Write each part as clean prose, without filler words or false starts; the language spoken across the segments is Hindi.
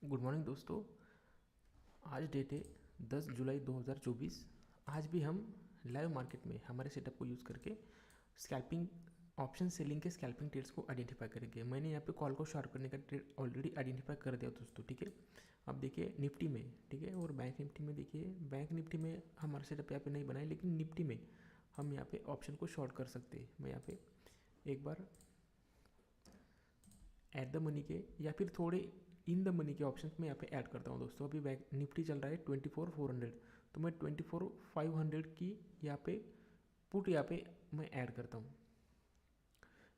गुड मॉर्निंग दोस्तों। आज डेट है 10 जुलाई 2024। आज भी हम लाइव मार्केट में हमारे सेटअप को यूज़ करके स्कैल्पिंग ऑप्शन सेलिंग के स्कैल्पिंग ट्रेड्स को आइडेंटिफाई करेंगे। मैंने यहाँ पे कॉल को शॉर्ट करने का ट्रेड ऑलरेडी आइडेंटिफाई कर दिया दोस्तों, ठीक है। अब देखिए निफ्टी में, ठीक है, और बैंक निफ्टी में देखिए, बैंक निफ्टी में हमारा सेटअप यहाँ पे नहीं बनाए, लेकिन निफ्टी में हम यहाँ पे ऑप्शन को शॉर्ट कर सकते हैं। मैं यहाँ पे एक बार एट द मनी के या फिर थोड़े इन द मनी के ऑप्शन में यहाँ पे ऐड करता हूँ दोस्तों। अभी बैंक निफ्टी चल रहा है 24,400, तो मैं 24,500 की यहाँ पे पुट यहाँ पे मैं ऐड करता हूँ,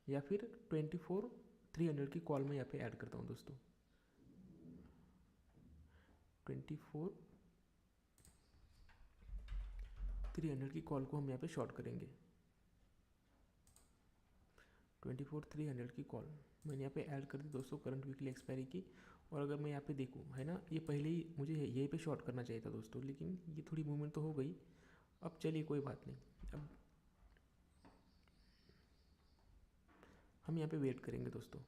या फिर 24,300 की कॉल में यहाँ पे ऐड करता हूँ दोस्तों। 24,300 की कॉल को हम यहाँ पे शॉर्ट करेंगे। 24,300 की कॉल मैंने यहाँ पे ऐड कर दी दोस्तों, करंट वीकली एक्सपायरी की। और अगर मैं यहाँ पे देखूँ, है ना, ये पहले ही मुझे यहीं पे शॉर्ट करना चाहिए था दोस्तों, लेकिन ये थोड़ी मूवमेंट तो हो गई। अब चलिए कोई बात नहीं, अब हम यहाँ पे वेट करेंगे दोस्तों।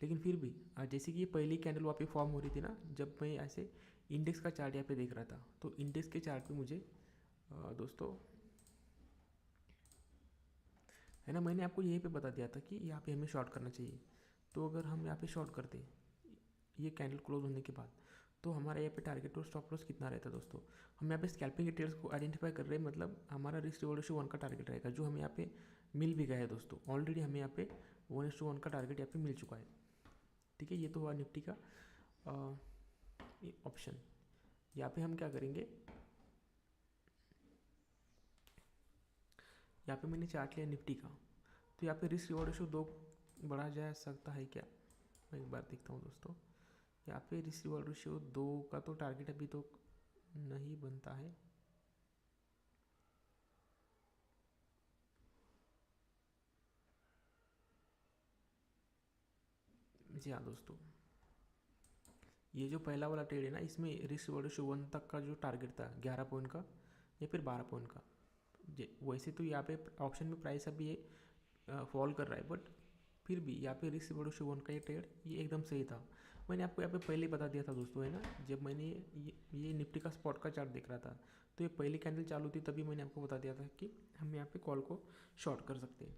लेकिन फिर भी जैसे कि ये पहली कैंडल वहाँ पे फॉर्म हो रही थी ना, जब मैं ऐसे इंडेक्स का चार्ट यहाँ पे देख रहा था, तो इंडेक्स के चार्ट पे मुझे दोस्तों, है ना, मैंने आपको यहीं पे बता दिया था कि यहाँ पे हमें शॉर्ट करना चाहिए। तो अगर हम यहाँ पे शॉर्ट करते ये कैंडल क्लोज होने के बाद, तो हमारा यहाँ पे टारगेट और स्टॉप लॉस कितना रहता है दोस्तों। हम यहाँ पे स्कैल्पिंग के ट्रेड्स को आइडेंटिफाई कर रहे हैं, मतलब हमारा रिस्क रिवॉर्ड रेशियो 1 का टारगेट रहेगा, जो हमें यहाँ पे मिल भी गया है दोस्तों। ऑलरेडी हमें यहाँ पे 1:1 का टारगेट यहाँ पे मिल चुका है, ठीक है। ये तो हुआ निफ्टी का ऑप्शन। यहाँ पे हम क्या करेंगे, यहाँ पे मैंने चार्ट लिया निफ्टी का, तो यहाँ पे रिस्क रिवॉर्ड रेशियो 2 बढ़ा जा सकता है क्या। मैं एक बार देखता हूँ दोस्तों, यहाँ पे रिस्क रिवॉर्ड रेशियो 2 का तो टारगेट अभी तो नहीं बनता है। जी हाँ दोस्तों, ये जो पहला वाला ट्रेड है ना, इसमें रिस्क रिवॉर्ड रेशियो 1 तक का जो टारगेट था 11 पॉइंट का या फिर 12 पॉइंट का। वैसे तो यहाँ पे ऑप्शन में प्राइस अभी ये फॉल कर रहा है, बट फिर भी यहाँ पे रिस्क रिवॉर्ड रेशियो 1 का ये ट्रेड ये एकदम सही था। मैंने आपको यहाँ पे पहले बता दिया था दोस्तों, है ना, जब मैंने ये निफ्टी का स्पॉट का चार्ट देख रहा था, तो ये पहली कैंडल चालू थी, तभी मैंने आपको बता दिया था कि हम यहाँ पे कॉल को शॉर्ट कर सकते हैं।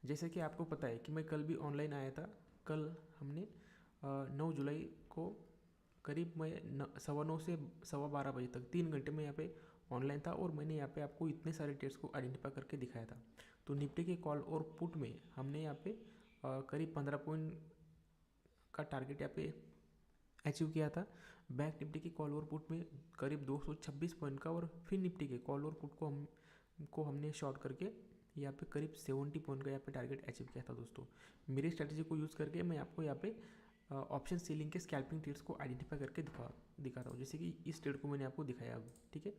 जैसे कि आपको पता है कि मैं कल भी ऑनलाइन आया था। कल हमने 9 जुलाई को करीब मैं 9:15 से 12:15 बजे तक 3 घंटे में यहाँ पे ऑनलाइन था, और मैंने यहाँ पे आपको इतने सारे ट्रेड्स को आइडेंटिफाई करके दिखाया था। तो निफ्टी के कॉल और पुट में हमने यहाँ पे करीब 15 पॉइंट का टारगेट यहाँ पे अचीव किया था। बैंक निफ्टी के कॉल और पुट में करीब 226 पॉइंट का, और फिर निफ्टी के कॉल और पुट को हमने शॉर्ट करके यहाँ पे करीब 70 पॉइंट का यहाँ पे टारगेट अचीव किया था दोस्तों। मेरी स्ट्रैटेजी को यूज़ करके मैं आपको यहाँ पे ऑप्शन सेलिंग के स्कैल्पिंग ट्रेड्स को आइडेंटिफाई करके दिखाता हूँ, जैसे कि इस ट्रेड को मैंने आपको दिखाया अब, ठीक है।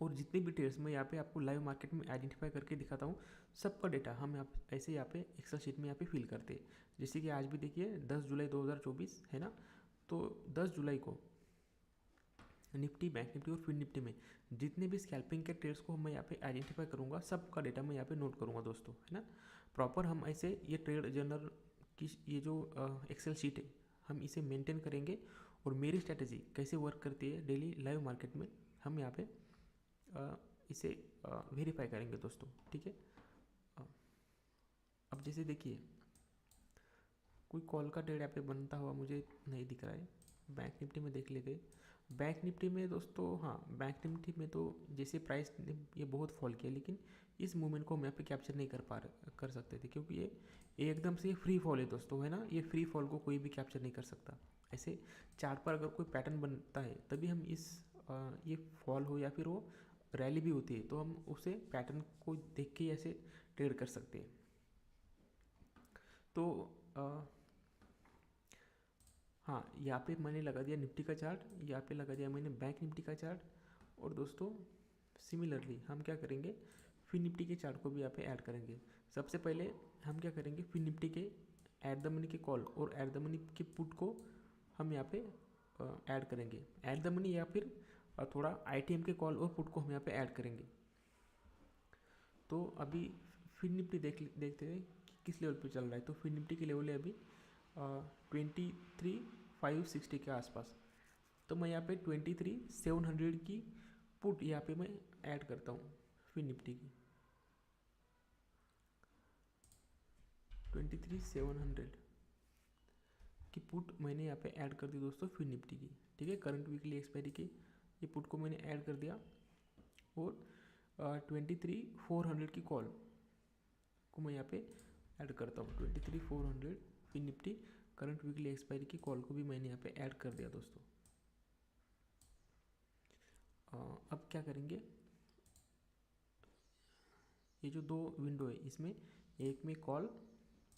और जितने भी ट्रेड्स मैं यहाँ पे आपको लाइव मार्केट में आइडेंटिफाई करके दिखाता हूँ, सबका डेटा हम ऐसे यहाँ पे एक्सेल शीट में यहाँ पे फिल करते हैं। जैसे कि आज भी देखिए 10 जुलाई 2024 है ना, तो 10 जुलाई को निफ्टी, बैंक निफ्टी और फिर निफ्टी में जितने भी स्कैल्पिंग के ट्रेड्स को मैं यहाँ पे आइडेंटिफाई करूँगा, सबका डेटा मैं यहाँ पे नोट करूँगा दोस्तों, है ना। प्रॉपर हम ऐसे ये ट्रेड जर्नल की ये जो एक्सेल शीट है, हम इसे मेंटेन करेंगे। और मेरी स्ट्रैटेजी कैसे वर्क करती है डेली लाइव मार्केट में, हम यहाँ पे इसे वेरीफाई करेंगे दोस्तों, ठीक है। अब जैसे देखिए कोई कॉल का ट्रेड यहाँ पे बनता हुआ मुझे नहीं दिख रहा है। बैंक निफ्टी में देख लेते। बैंक निफ्टी में दोस्तों, हाँ, बैंक निफ्टी में तो जैसे प्राइस ने ये बहुत फॉल किया, लेकिन इस मूवमेंट को हम यहाँ पे कैप्चर नहीं कर सकते थे, क्योंकि ये एकदम से फ्री फॉल है दोस्तों, है ना। ये फ्री फॉल को कोई भी कैप्चर नहीं कर सकता। ऐसे चार्ट पर अगर कोई पैटर्न बनता है, तभी हम ये फॉल हो या फिर वो रैली भी होती है, तो हम उसे पैटर्न को देख के ऐसे ट्रेड कर सकते हैं। तो हाँ, यहाँ पे मैंने लगा दिया निफ्टी का चार्ट, यहाँ पे लगा दिया मैंने बैंक निफ्टी का चार्ट। और दोस्तों सिमिलरली हम क्या करेंगे, फिन निफ्टी के चार्ट को भी यहाँ पे ऐड करेंगे। सबसे पहले हम क्या करेंगे, फिन निफ्टी के एट द मनी के कॉल और एट द मनी के पुट को हम यहाँ पे ऐड करेंगे। एट द मनी या फिर थोड़ा ITM के कॉल और पुट को हम यहाँ पे ऐड करेंगे। तो अभी फिन निफ्टी देखते हैं कि किस लेवल पे चल रहा है। तो फिन निफ्टी की लेवल है अभी 23,560 के आसपास। तो मैं यहाँ पे 23,700 की पुट यहाँ पे मैं ऐड करता हूँ फिर निफ्टी की 23,700 की पुट मैंने यहाँ पे ऐड कर दी दोस्तों फिर निफ्टी की। ठीक है, करंट वीकली एक्सपायरी की ये पुट को मैंने ऐड कर दिया और 23,400 की कॉल को मैं यहाँ पे ऐड करता हूँ। 23,400 फिर निफ्टी करंट वीकली एक्सपायरी की कॉल को भी मैंने यहाँ पे ऐड कर दिया दोस्तों। अब क्या करेंगे, ये जो दो विंडो है इसमें एक में कॉल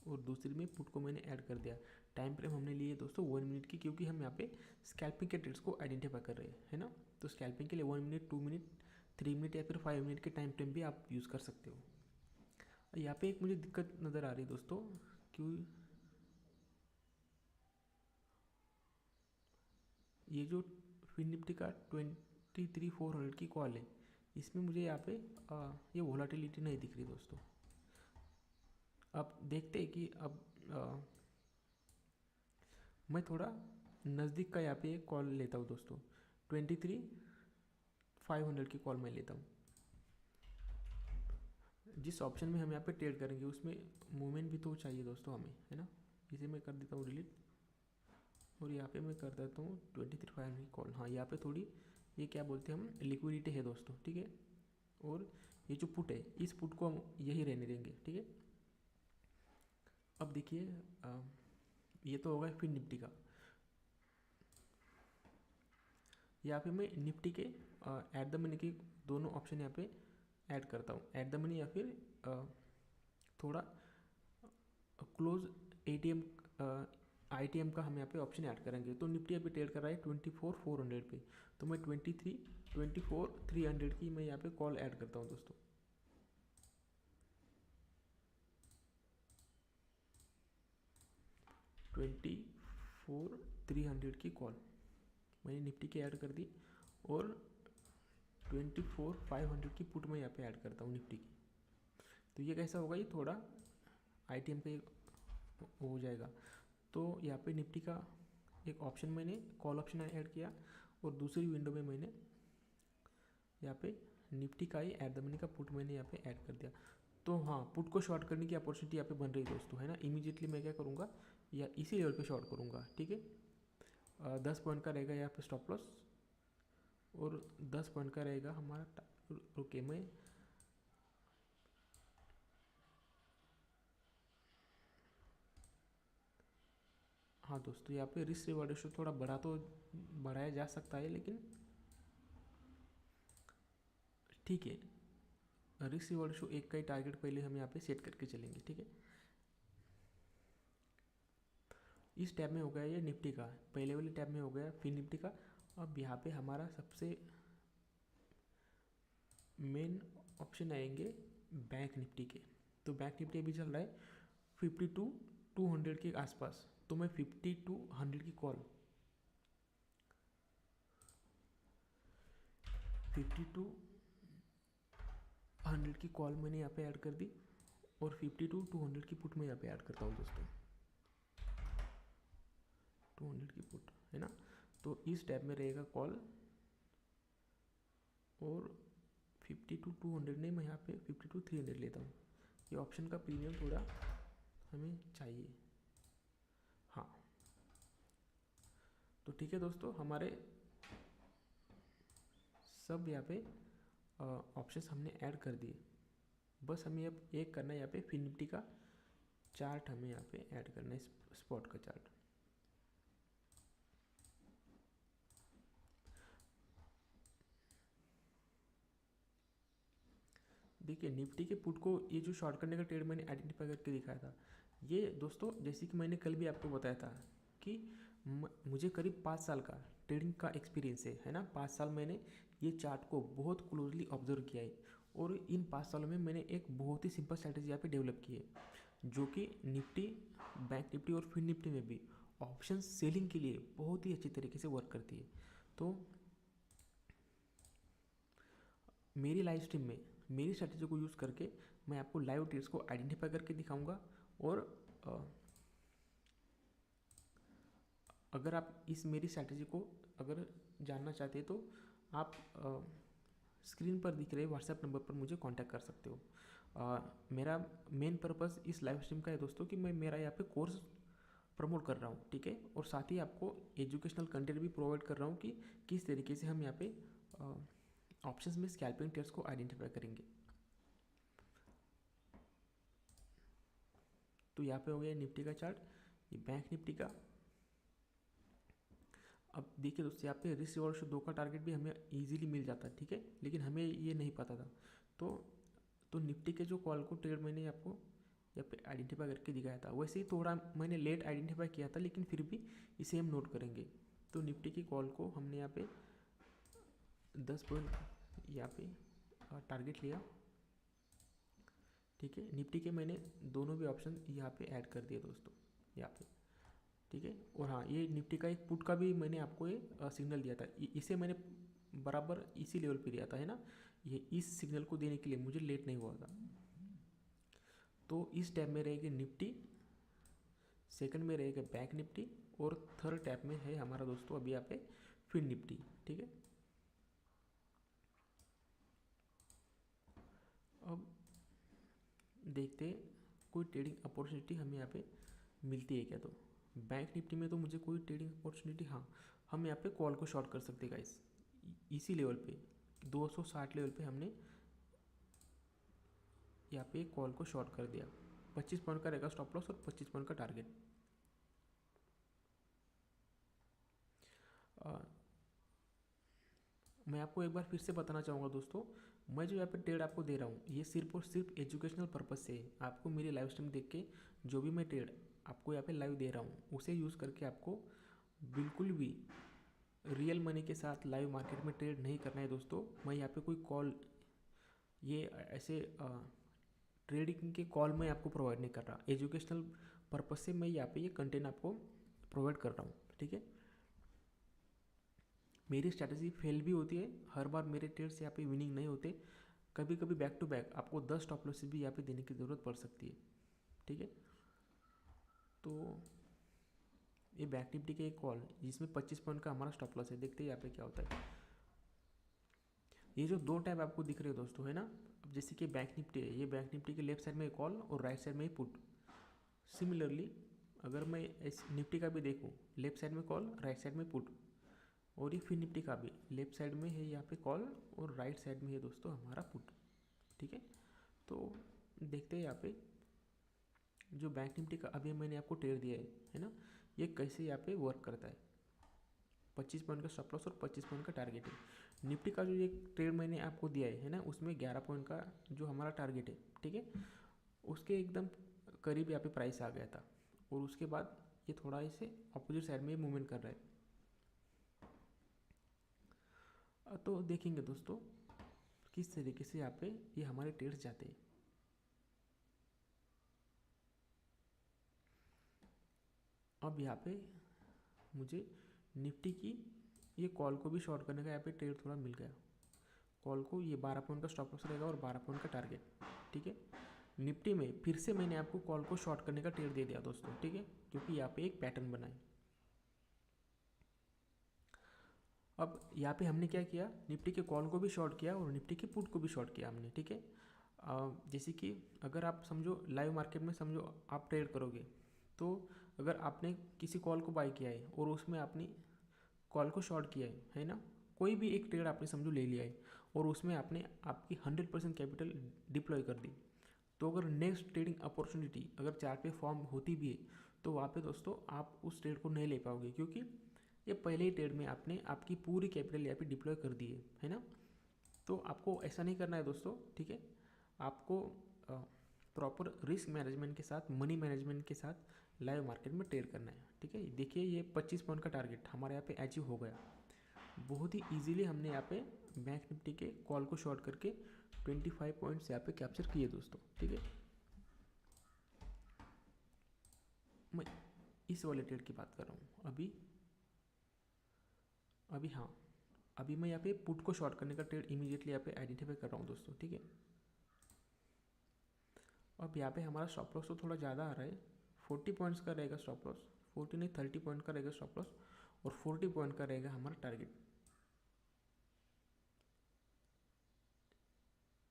और दूसरी में पुट को मैंने ऐड कर दिया। टाइम फ्रेम हमने लिए दोस्तों 1 मिनट की, क्योंकि हम यहाँ पे स्कैल्पिंग के ट्रेड्स को आइडेंटिफाई कर रहे हैं, है ना। तो स्कैल्पिंग के लिए 1 मिनट, 2 मिनट, 3 मिनट या फिर 5 मिनट के टाइम फ्रेम भी आप यूज़ कर सकते हो। यहाँ पे एक मुझे दिक्कत नज़र आ रही दोस्तों, क्यों ये जो फिन निफ्टी का 23,400 की कॉल है इसमें मुझे यहाँ पे ये वोलाटिलिटी नहीं दिख रही दोस्तों। अब देखते हैं कि अब मैं थोड़ा नज़दीक का यहाँ पे एक कॉल लेता हूँ दोस्तों। 23,500 की कॉल मैं लेता हूँ। जिस ऑप्शन में हम यहाँ पे ट्रेड करेंगे उसमें मूवमेंट भी तो चाहिए दोस्तों हमें, है ना। इसे मैं कर देता हूँ डिलीट और यहाँ पे मैं कर देता हूँ 23,500 की कॉल। हाँ, यहाँ पे थोड़ी ये क्या बोलते हैं हम, लिक्विडिटी है दोस्तों। ठीक है, और ये जो पुट है इस पुट को हम यही रहने देंगे। ठीक है, अब देखिए ये तो होगा फिर निफ्टी का। यहाँ पे मैं निफ्टी के ऐट द मनी के दोनों ऑप्शन यहाँ पे ऐड करता हूँ, ऐट द मनी या फिर थोड़ा क्लोज ATM ITM का हम यहाँ पे ऑप्शन ऐड करेंगे। तो निफ्टी अभी ट्रेड कर रहा है 24,400 पे, तो मैं 24,300 की मैं यहाँ पे कॉल ऐड करता हूँ दोस्तों। ट्वेंटी 24,300 की कॉल मैंने निफ्टी की ऐड कर दी और 24,500 की पुट मैं यहाँ पे ऐड करता हूँ निफ्टी की। तो ये कैसा होगा, ये थोड़ा ITM पे हो जाएगा। तो यहाँ पे निफ्टी का एक ऑप्शन मैंने कॉल ऑप्शन ऐड किया और दूसरी विंडो में मैंने यहाँ पे निफ्टी का ही ऐट द मनी का पुट मैंने यहाँ पे ऐड कर दिया। तो हाँ, पुट को शॉर्ट करने की अपॉर्चुनिटी यहाँ पे बन रही है दोस्तों, है ना। इमीडिएटली मैं क्या करूँगा, या इसी लेवल पे शॉर्ट करूँगा। ठीक है, 10 पॉइंट का रहेगा यहाँ पे स्टॉप लॉस और 10 पॉइंट का रहेगा हमारा ओके। मैं हाँ दोस्तों, यहाँ पे रिस्क रिवॉर्ड रेशो थोड़ा बढ़ाया जा सकता है, लेकिन ठीक है, रिस्क रिवॉर्ड रेशो 1 का ही टारगेट पहले हम यहाँ पे सेट करके चलेंगे। ठीक है, इस टैब में हो गया ये निफ्टी का, पहले वाले टैब में हो गया फिर निफ्टी का। अब यहाँ पे हमारा सबसे मेन ऑप्शन आएंगे बैंक निफ्टी के। तो बैंक निफ्टी अभी चल रहा है 52,200 के आसपास, तो मैं 52,100 की कॉल 52,100 की कॉल मैंने यहाँ पे ऐड कर दी और 52,200 की पुट मैं यहाँ पे ऐड करता हूँ दोस्तों। 200 की पुट, है ना। तो इस टैब में रहेगा कॉल और 52,200 नहीं, मैं यहाँ पे 52,300 लेता हूँ। ये ऑप्शन का प्रीमियम थोड़ा हमें चाहिए। हाँ, तो ठीक है दोस्तों, हमारे सब यहाँ पे ऑप्शंस हमने ऐड कर दिए। बस हमें अब एक करना है, यहाँ पे फिन निफ्टी का चार्ट हमें यहाँ पे ऐड करना है, स्पॉट का चार्ट। देखिए, निफ्टी के पुट को ये जो शॉर्ट करने का ट्रेड मैंने आइडेंटिफाई करके दिखाया था, ये दोस्तों जैसे कि मैंने कल भी आपको बताया था कि मुझे करीब 5 साल का ट्रेडिंग का एक्सपीरियंस है ना। 5 साल मैंने ये चार्ट को बहुत क्लोजली ऑब्जर्व किया है और इन 5 सालों में मैंने एक बहुत ही सिंपल स्ट्रैटेजी यहाँ पे डेवलप की है, जो कि निफ्टी, बैंक निफ्टी और फिन निफ्टी में भी ऑप्शन सेलिंग के लिए बहुत ही अच्छी तरीके से वर्क करती है। तो मेरी लाइव स्ट्रीम में मेरी स्ट्रैटेजी को यूज़ करके मैं आपको लाइव ट्रेड्स को आइडेंटिफाई करके दिखाऊंगा और अगर आप इस मेरी स्ट्रैटेजी को अगर जानना चाहते हैं तो आप स्क्रीन पर दिख रहे व्हाट्सएप नंबर पर मुझे कांटेक्ट कर सकते हो। मेरा मेन पर्पस इस लाइव स्ट्रीम का है दोस्तों कि मैं मेरा यहाँ पे कोर्स प्रमोट कर रहा हूँ, ठीक है, और साथ ही आपको एजुकेशनल कंटेंट भी प्रोवाइड कर रहा हूँ कि किस तरीके से हम यहाँ पे ऑप्शंस में स्कैल्पिंग ट्रेड्स को आइडेंटिफाई करेंगे। तो यहाँ पे हो गया निफ्टी का चार्ट, ये बैंक निफ्टी का। अब देखिए दोस्तों, यहाँ पे रिस्क रिवॉर्ड 2 का टारगेट भी हमें इजीली मिल जाता है, ठीक है, लेकिन हमें ये नहीं पता था। तो निफ्टी के जो कॉल को ट्रेड मैंने आपको यहाँ पे आइडेंटिफाई करके दिखाया था, वैसे ही थोड़ा मैंने लेट आइडेंटिफाई किया था, लेकिन फिर भी इसे हम नोट करेंगे। तो निफ्टी की कॉल को हमने यहाँ पे 10 पॉइंट यहाँ पे टारगेट लिया, ठीक है। निफ्टी के मैंने दोनों भी ऑप्शन यहाँ पे ऐड कर दिए दोस्तों, यहाँ पे, ठीक है। और हाँ, ये निफ्टी का एक पुट का भी मैंने आपको ये सिग्नल दिया था, इसे मैंने बराबर इसी लेवल पे दिया था, है ना। ये इस सिग्नल को देने के लिए मुझे लेट नहीं हुआ था। तो इस टैब में रहेगी निफ्टी, सेकंड में रहेगा बैंक निफ्टी, और थर्ड टैब में है हमारा दोस्तों अभी यहाँ पे फिन निफ्टी, ठीक है। अब देखते कोई ट्रेडिंग अपॉर्चुनिटी हमें यहाँ पे मिलती है क्या। तो बैंक निफ्टी में तो मुझे कोई ट्रेडिंग अपॉर्चुनिटी, हाँ, हम यहाँ पे कॉल को शॉर्ट कर सकते हैं गाइस, इसी लेवल पे 260 लेवल पे हमने यहाँ पे कॉल को शॉर्ट कर दिया। 25 पॉइंट का रहेगा स्टॉप लॉस और 25 पॉइंट का टारगेट। मैं आपको एक बार फिर से बताना चाहूँगा दोस्तों, मैं जो यहाँ पे ट्रेड आपको दे रहा हूँ ये सिर्फ और सिर्फ एजुकेशनल पर्पज़ से है। आपको मेरी लाइव स्ट्रीम देख के जो भी मैं ट्रेड आपको यहाँ पे लाइव दे रहा हूँ उसे यूज़ करके आपको बिल्कुल भी रियल मनी के साथ लाइव मार्केट में ट्रेड नहीं करना है दोस्तों। मैं यहाँ पे कोई कॉल, ये ऐसे ट्रेडिंग के कॉल मैं आपको प्रोवाइड नहीं कर रहा, एजुकेशनल पर्पज़ से मैं यहाँ पे ये कंटेंट आपको प्रोवाइड कर रहा हूँ, ठीक है। मेरी स्ट्रैटेजी फेल भी होती है, हर बार मेरे ट्रेड्स यहाँ पे विनिंग नहीं होते, कभी कभी बैक टू बैक आपको 10 स्टॉप लॉसेस भी यहाँ पे देने की ज़रूरत पड़ सकती है, ठीक है। तो ये बैंक निफ्टी के एक कॉल जिसमें 25 पॉइंट का हमारा स्टॉप लॉस है, देखते हैं यहाँ पे क्या होता है। ये जो 2 टैब आपको दिख रहे हो दोस्तों, है ना, अब जैसे कि बैंक निफ्टी है, ये बैंक निफ्टी के लेफ्ट साइड में कॉल और राइट साइड में पुट। सिमिलरली अगर मैं इस निफ्टी का भी देखूँ, लेफ्ट साइड में कॉल, राइट साइड में पुट, और ये फिर निफ्टी का भी लेफ्ट साइड में है यहाँ पे कॉल और राइट साइड में है दोस्तों हमारा पुट, ठीक है। तो देखते हैं यहाँ पे जो बैंक निफ्टी का अभी मैंने आपको ट्रेड दिया है ना, ये कैसे यहाँ पे वर्क करता है। 25 पॉइंट का स्टॉप लॉस और 25 पॉइंट का टारगेट है। निफ्टी का जो ये ट्रेड मैंने आपको दिया है ना, उसमें 11 पॉइंट का जो हमारा टारगेट है, ठीक है, उसके एकदम करीब यहाँ पे प्राइस आ गया था, और उसके बाद ये थोड़ा इसे अपोजिट साइड में मूवमेंट कर रहा है। तो देखेंगे दोस्तों किस तरीके से यहाँ पे ये हमारे ट्रेड्स जाते हैं। अब यहाँ पे मुझे निफ्टी की ये कॉल को भी शॉर्ट करने का यहाँ पे ट्रेड थोड़ा मिल गया। कॉल को ये 12 पॉइंट का स्टॉप लॉस रहेगा और 12 पॉइंट का टारगेट, ठीक है। निफ्टी में फिर से मैंने आपको कॉल को शॉर्ट करने का ट्रेड दे दिया दोस्तों, ठीक है, क्योंकि यहाँ पे एक पैटर्न बना है। अब यहाँ पे हमने क्या किया, निफ्टी के कॉल को भी शॉर्ट किया और निफ्टी के पुट को भी शॉर्ट किया हमने, ठीक है। जैसे कि अगर आप समझो लाइव मार्केट में समझो आप ट्रेड करोगे, तो अगर आपने किसी कॉल को बाय किया है और उसमें आपने कॉल को शॉर्ट किया है ना, कोई भी एक ट्रेड आपने समझो ले लिया है और उसमें आपने आपकी 100% कैपिटल डिप्लॉय कर दी, तो अगर नेक्स्ट ट्रेडिंग अपॉर्चुनिटी अगर चार्ट पे फॉर्म होती भी है तो वहाँ पे दोस्तों आप उस ट्रेड को नहीं ले पाओगे, क्योंकि ये पहले ही ट्रेड में आपने आपकी पूरी कैपिटल यहाँ पे डिप्लॉय कर दी है ना। तो आपको ऐसा नहीं करना है दोस्तों, ठीक है। आपको प्रॉपर रिस्क मैनेजमेंट के साथ, मनी मैनेजमेंट के साथ लाइव मार्केट में ट्रेड करना है, ठीक है। देखिए ये 25 पॉइंट का टारगेट हमारे यहाँ पे अचीव हो गया, बहुत ही इजीली हमने यहाँ पे बैंक निफ्टी के कॉल को शॉर्ट करके 25 पॉइंट्स यहाँ पे कैप्चर किए दोस्तों, ठीक है। मैं इस वाले ट्रेड की बात कर रहा हूँ अभी हाँ, अभी मैं यहाँ पे पुट को शॉर्ट करने का ट्रेड इमीडिएटली यहाँ पे आइडेंटिफाई कर रहा हूँ दोस्तों, ठीक है। अब यहाँ पे हमारा स्टॉप लॉस तो थोड़ा ज़्यादा आ रहा है, 40 पॉइंट्स का रहेगा स्टॉप लॉस, 40 नहीं 30 पॉइंट का रहेगा स्टॉप लॉस और 40 पॉइंट का रहेगा हमारा टारगेट।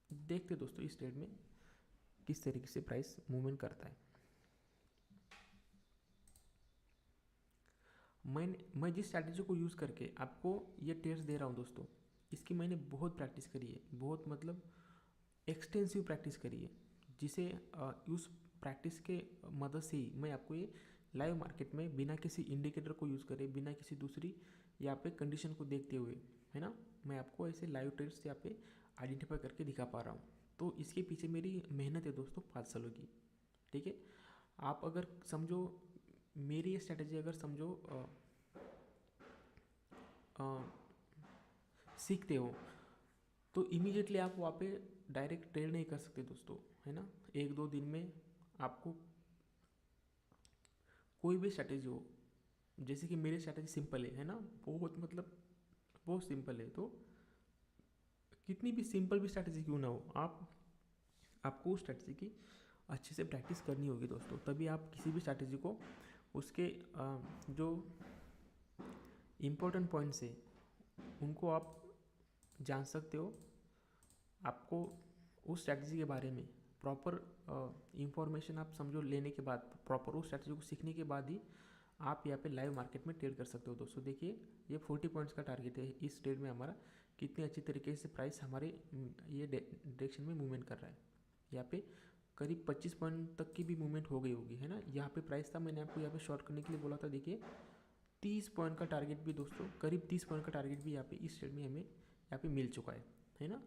देखते दोस्तों इस ट्रेड में किस तरीके से प्राइस मूवमेंट करता है। मैं जिस स्ट्रैटेजी को यूज़ करके आपको ये ट्रेड्स दे रहा हूँ दोस्तों, इसकी मैंने बहुत प्रैक्टिस करी है, बहुत मतलब एक्सटेंसिव प्रैक्टिस करी है, जिसे उस प्रैक्टिस के मदद से ही मैं आपको ये लाइव मार्केट में बिना किसी इंडिकेटर को यूज़ करे, बिना किसी दूसरी यहाँ पे कंडीशन को देखते हुए, है ना, मैं आपको ऐसे लाइव ट्रेड्स यहाँ पे आइडेंटिफाई करके दिखा पा रहा हूँ। तो इसके पीछे मेरी मेहनत है दोस्तों 5 सालों की। ठीक है, आप अगर समझो मेरी ये स्ट्रैटेजी अगर समझो सीखते हो तो इमीडिएटली आप वहाँ पे डायरेक्ट ट्रेड नहीं कर सकते दोस्तों, है ना। 1-2 दिन में आपको कोई भी स्ट्रैटेजी हो, जैसे कि मेरी स्ट्रैटेजी सिंपल है ना, बहुत मतलब बहुत सिंपल है। तो कितनी भी सिंपल भी स्ट्रैटेजी क्यों ना हो, आपको उस स्ट्रैटेजी की अच्छे से प्रैक्टिस करनी होगी दोस्तों, तभी आप किसी भी स्ट्रैटेजी को उसके जो इम्पोर्टेंट पॉइंट्स है उनको आप जान सकते हो। आपको उस स्ट्रैटेजी के बारे में प्रॉपर इंफॉर्मेशन आप समझो लेने के बाद, प्रॉपर उस स्ट्रैटेजी को सीखने के बाद ही आप यहाँ पे लाइव मार्केट में ट्रेड कर सकते हो दोस्तों। देखिए ये 40 पॉइंट्स का टारगेट है, इस ट्रेड में हमारा कितनी अच्छी तरीके से प्राइस हमारे ये डायरेक्शन में मूवमेंट कर रहा है। यहाँ पे करीब 25 पॉइंट तक की भी मूवमेंट हो गई होगी, है ना। यहाँ पे प्राइस था, मैंने आपको यहाँ पे शॉर्ट करने के लिए बोला था। देखिए 30 पॉइंट का टारगेट भी दोस्तों, करीब 30 पॉइंट का टारगेट भी यहाँ पे इस ट्रेड में हमें यहाँ पे मिल चुका है ना।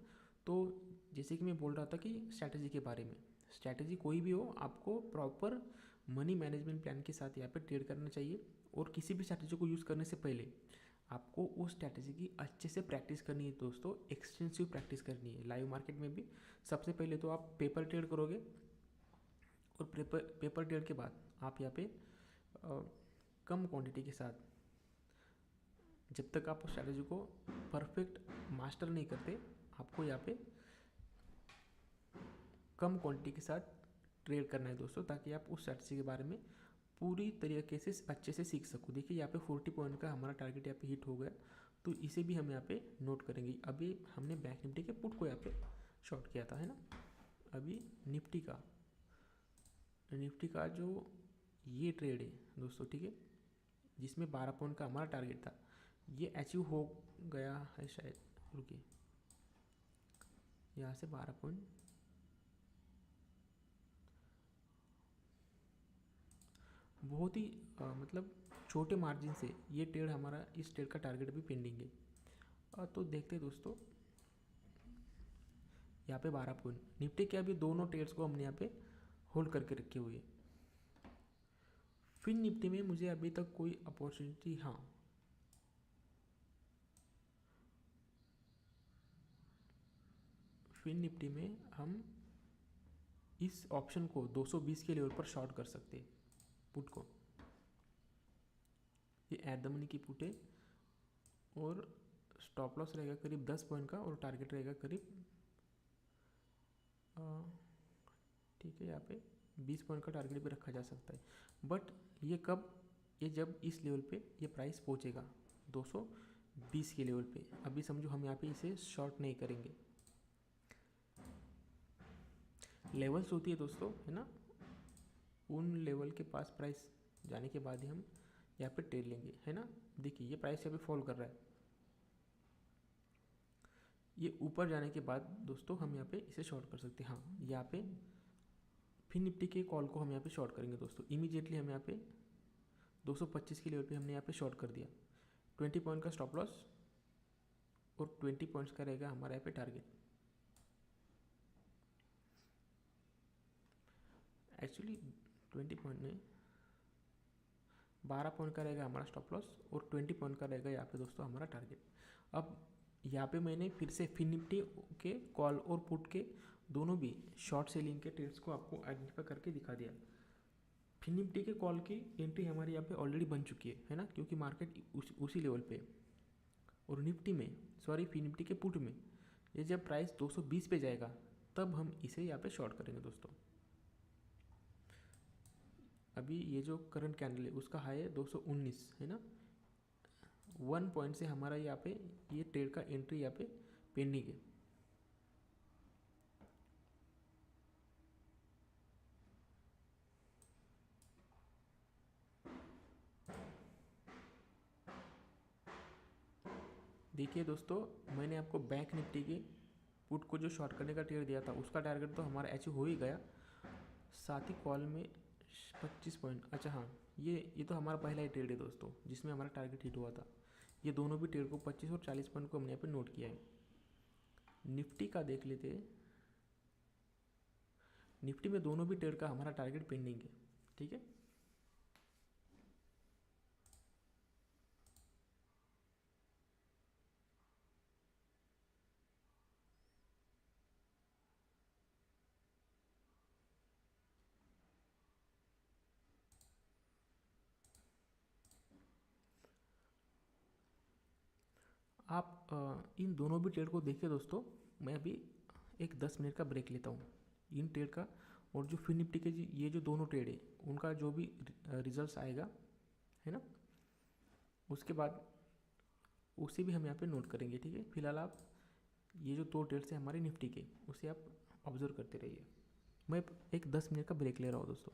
तो जैसे कि मैं बोल रहा था कि स्ट्रैटेजी के बारे में, स्ट्रैटेजी कोई भी हो आपको प्रॉपर मनी मैनेजमेंट प्लान के साथ यहाँ पे ट्रेड करना चाहिए। और किसी भी स्ट्रैटेजी को यूज़ करने से पहले आपको उस स्ट्रैटेजी की अच्छे से प्रैक्टिस करनी है दोस्तों, एक्सटेंसिव प्रैक्टिस करनी है। लाइव मार्केट में भी सबसे पहले तो आप पेपर ट्रेड करोगे और पेपर ट्रेड के बाद आप यहाँ पे कम क्वांटिटी के साथ, जब तक आप उस स्ट्रैटेजी को परफेक्ट मास्टर नहीं करते, आपको यहाँ पे कम क्वांटिटी के साथ ट्रेड करना है दोस्तों, ताकि आप उस स्ट्रैटेजी के बारे में पूरी तरीके से अच्छे से सीख सको। देखिए यहाँ पे 40 पॉइंट का हमारा टारगेट यहाँ पे हिट हो गया, तो इसे भी हम यहाँ पे नोट करेंगे। अभी हमने बैंक निफ्टी के पुट को यहाँ पे शॉर्ट किया था, है ना। अभी निफ्टी का जो ये ट्रेड है दोस्तों, ठीक है, जिसमें 12 पॉइंट का हमारा टारगेट था, ये अचीव हो गया है शायद। रुकिए, यहाँ से 12 पॉइंट बहुत ही मतलब छोटे मार्जिन से ये ट्रेड हमारा, इस ट्रेड का टारगेट भी पेंडिंग है। तो देखते हैं दोस्तों, यहाँ पे 12 पॉइंट निफ्टी के अभी दोनों ट्रेड्स को हमने यहाँ पे होल्ड करके रखे हुए। फिर निफ्टी में मुझे अभी तक कोई अपॉर्चुनिटी, हाँ फिर निफ्टी में हम इस ऑप्शन को 220 के लेवल पर शॉर्ट कर सकते हैं पुट को। ये एट द मनी की पुट है और स्टॉप लॉस रहेगा करीब 10 पॉइंट का और टारगेट रहेगा करीब ठीक है, यहाँ पे 20 पॉइंट का टारगेट भी रखा जा सकता है। बट ये कब, ये जब इस लेवल पे ये प्राइस पहुँचेगा 220 के लेवल पे। अभी समझो हम यहाँ पे इसे शॉर्ट नहीं करेंगे। लेवल्स होती है दोस्तों, है ना, उन लेवल के पास प्राइस जाने के बाद ही हम यहाँ पे ट्रेड लेंगे, है ना। देखिए ये प्राइस यहाँ पे फॉल कर रहा है, ये ऊपर जाने के बाद दोस्तों हम यहाँ पे इसे शॉर्ट कर सकते हैं। हाँ, यहाँ पे फिर निफ्टी के कॉल को हम यहाँ पे शॉर्ट करेंगे दोस्तों। इमीडिएटली हम यहाँ पे 225 के लेवल पे हमने यहाँ पे शॉर्ट कर दिया। 20 पॉइंट का स्टॉप लॉस और 20 पॉइंट्स का रहेगा हमारा यहाँ पे टारगेट। एक्चुअली 20 पॉइंट में 12 पॉइंट का रहेगा हमारा स्टॉप लॉस और 20 पॉइंट का रहेगा यहाँ पे दोस्तों हमारा टारगेट। अब यहाँ पे मैंने फिर से फिर निफ्टी के कॉल और पुट के दोनों भी शॉर्ट सेलिंग के ट्रेड्स को आपको आइडेंटिफाई करके दिखा दिया। फिर निफ्टी के कॉल की एंट्री हमारी यहाँ पे ऑलरेडी बन चुकी है ना, क्योंकि मार्केट उसी लेवल पे। और निफ्टी में, सॉरी फिर निफ्टी के पुट में ये जब प्राइस 220 पे जाएगा तब हम इसे यहाँ पे शॉर्ट करेंगे दोस्तों। अभी ये जो करंट कैंडल है उसका हाई है 219 है ना। 1 पॉइंट से हमारा यहाँ पे ये ट्रेड का एंट्री यहाँ पे पेंडिंग है। देखिए दोस्तों, मैंने आपको बैंक निफ्टी के पुट को जो शॉर्ट करने का ट्रेड दिया था उसका टारगेट तो हमारा अचीव हो ही गया। साथ ही कॉल में 25 पॉइंट, अच्छा हाँ, ये तो हमारा पहला ही ट्रेड है दोस्तों जिसमें हमारा टारगेट हिट हुआ था। ये दोनों भी ट्रेड को 25 और 40 पॉइंट को हमने यहाँ पे नोट किया है। निफ्टी का देख लेते हैं। निफ्टी में दोनों भी ट्रेड का हमारा टारगेट पेंडिंग है। ठीक है, आप इन दोनों भी ट्रेड को देखिए दोस्तों। मैं अभी एक 10 मिनट का ब्रेक लेता हूँ इन ट्रेड का। और जो फिर निफ्टी के ये जो दोनों ट्रेड है उनका जो भी रिजल्ट्स आएगा है ना, उसके बाद उसे भी हम यहाँ पे नोट करेंगे। ठीक है, फिलहाल आप ये जो दो ट्रेड्स हैं हमारे निफ्टी के उसे आप ऑब्जर्व करते रहिए। मैं एक 10 मिनट का ब्रेक ले रहा हूँ दोस्तों।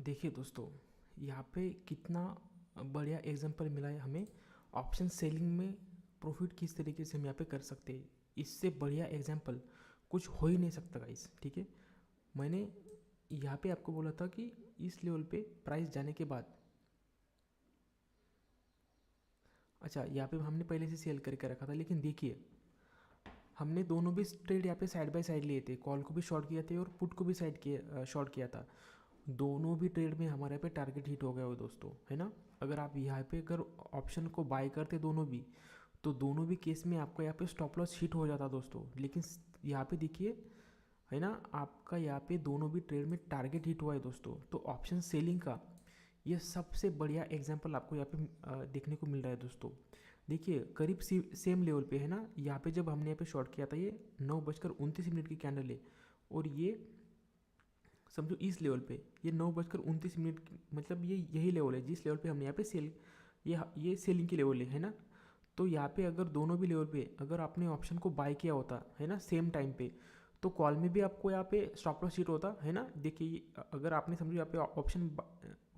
देखिए दोस्तों, यहाँ पे कितना बढ़िया एग्जांपल मिला है हमें ऑप्शन सेलिंग में प्रॉफिट किस तरीके से हम यहाँ पे कर सकते हैं। इससे बढ़िया एग्जांपल कुछ हो ही नहीं सकता गाइस, ठीक है। मैंने यहाँ पे आपको बोला था कि इस लेवल पे प्राइस जाने के बाद, अच्छा यहाँ पे हमने पहले से सेल करके रखा था, लेकिन देखिए हमने दोनों भी ट्रेड यहाँ पे साइड बाय साइड लिए थे, कॉल को भी शॉर्ट किया था और पुट को भी शॉर्ट किया था। दोनों भी ट्रेड में हमारे यहाँ पे टारगेट हिट हो गया हो दोस्तों, है ना। अगर आप यहाँ पे अगर ऑप्शन को बाय करते दोनों भी, तो दोनों भी केस में आपका यहाँ पे स्टॉप लॉस हिट हो जाता दोस्तों। लेकिन यहाँ पे देखिए, है ना, आपका यहाँ पे दोनों भी ट्रेड में टारगेट हिट हुआ है दोस्तों। तो ऑप्शन सेलिंग का ये सबसे बढ़िया एग्जाम्पल आपको यहाँ पे देखने को मिल रहा है दोस्तों। देखिए करीब सेम लेवल पे, है ना। यहाँ पे जब हमने यहाँ पे शॉर्ट किया था, ये 9:29 की कैंडल है, और ये समझो इस लेवल पे ये 9:29, मतलब ये यही लेवल है जिस लेवल पे हमने यहाँ पे सेल, ये सेलिंग की लेवल है ना। तो यहाँ पे अगर दोनों भी लेवल पे अगर आपने ऑप्शन को बाय किया होता, है ना, सेम टाइम पे, तो कॉल में भी आपको यहाँ पे स्टॉप लॉस हिट होता, है ना। देखिए अगर आपने समझो यहाँ पे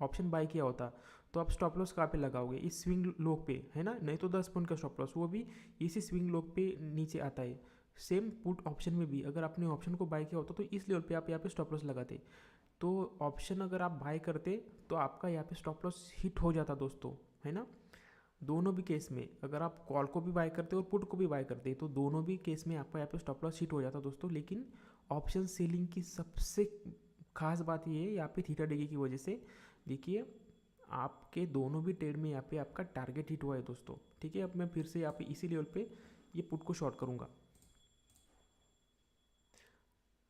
ऑप्शन बाय किया होता, तो आप स्टॉप लॉस कहाँ पे लगाओगे, इस स्विंग लो पे, है ना। नहीं तो 10 पॉइंट का स्टॉप लॉस, वो भी इसी स्विंग लो पे नीचे आता है। सेम पुट ऑप्शन में भी अगर आपने ऑप्शन को बाय किया होता, तो इस लेवल पे आप यहाँ पे स्टॉप लॉस लगाते। तो ऑप्शन अगर आप बाय करते तो आपका यहाँ पे स्टॉप लॉस हिट हो जाता दोस्तों, है ना। दोनों भी केस में अगर आप कॉल को भी बाय करते और पुट को भी बाय करते, तो दोनों भी केस में आपका यहाँ पे स्टॉप लॉस हिट हो जाता दोस्तों। लेकिन ऑप्शन सेलिंग की सबसे खास बात ये है यहाँ पे थीटा डिग्री की वजह से, देखिए आपके दोनों भी ट्रेड में यहाँ पे आपका टारगेट हिट हुआ है दोस्तों, ठीक है। अब मैं फिर से यहाँ पे इसी लेवल पे ये पुट को शॉर्ट करूँगा।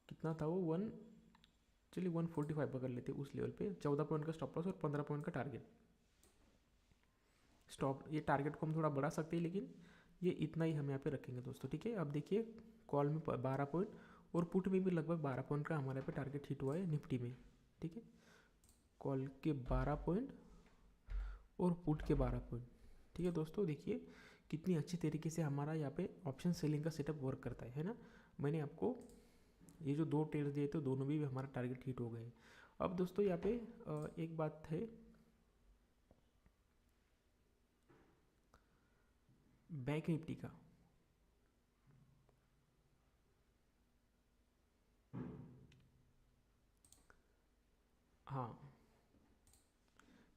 कितना था वो, चलिए 145 पकड़ लेते उस लेवल पे। 14 पॉइंट का स्टॉप लॉस और 15 पॉइंट का टारगेट। ये टारगेट को हम थोड़ा बढ़ा सकते हैं, लेकिन ये इतना ही हम यहाँ पे रखेंगे दोस्तों, ठीक है। अब देखिए कॉल में 12 पॉइंट और पुट में भी लगभग 12 पॉइंट का हमारे यहाँ पे टारगेट हिट हुआ है निफ्टी में, ठीक है। कॉल के 12 पॉइंट और पुट के 12 पॉइंट, ठीक है दोस्तों। देखिए कितनी अच्छी तरीके से हमारा यहाँ पे ऑप्शन सेलिंग का सेटअप वर्क करता है ना। मैंने आपको ये जो 2 ट्रेड्स दिए थे, दोनों भी हमारा टारगेट हिट हो गए। अब दोस्तों यहाँ पे एक बात है, बैंक निफ्टी का। हाँ,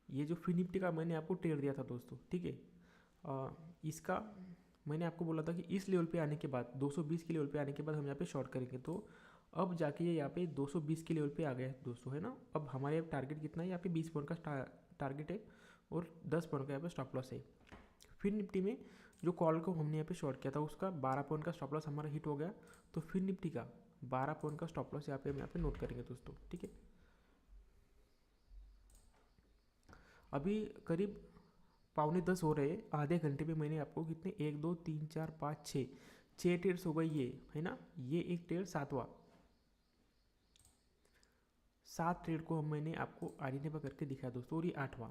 ये जो फिन निफ्टी का मैंने आपको ट्रेड दिया था दोस्तों, ठीक है। इसका मैंने आपको बोला था कि इस लेवल पे आने के बाद 220 के लेवल पे आने के बाद हम यहाँ पे शॉर्ट करेंगे। तो अब जाके ये यहाँ पे 220 के लेवल पे आ गया है दोस्तों, है ना। अब हमारे टारगेट कितना है, यहाँ पे 20 पॉइंट का टारगेट है और 10 पॉइंट का यहाँ पे स्टॉप लॉस है। फिर निफ्टी में जो कॉल को हमने यहाँ पे शॉर्ट किया था, उसका 12 पॉइंट का स्टॉप लॉस हमारा हिट हो गया। तो फिर निफ्टी का 12 पॉइंट का स्टॉप लॉस हम यहाँ पे नोट करेंगे दोस्तों, ठीक है। अभी करीब 9:45 हो रहे हैं। आधे घंटे में मैंने आपको कितने, 1 2 3 4 5 6 ट्रेड्स हो गई ये, है ना। ये एक ट्रेड सातवां, 7 ट्रेड को मैंने आपको आईडी पर करके दिखाया दोस्तों, और ये 8वां।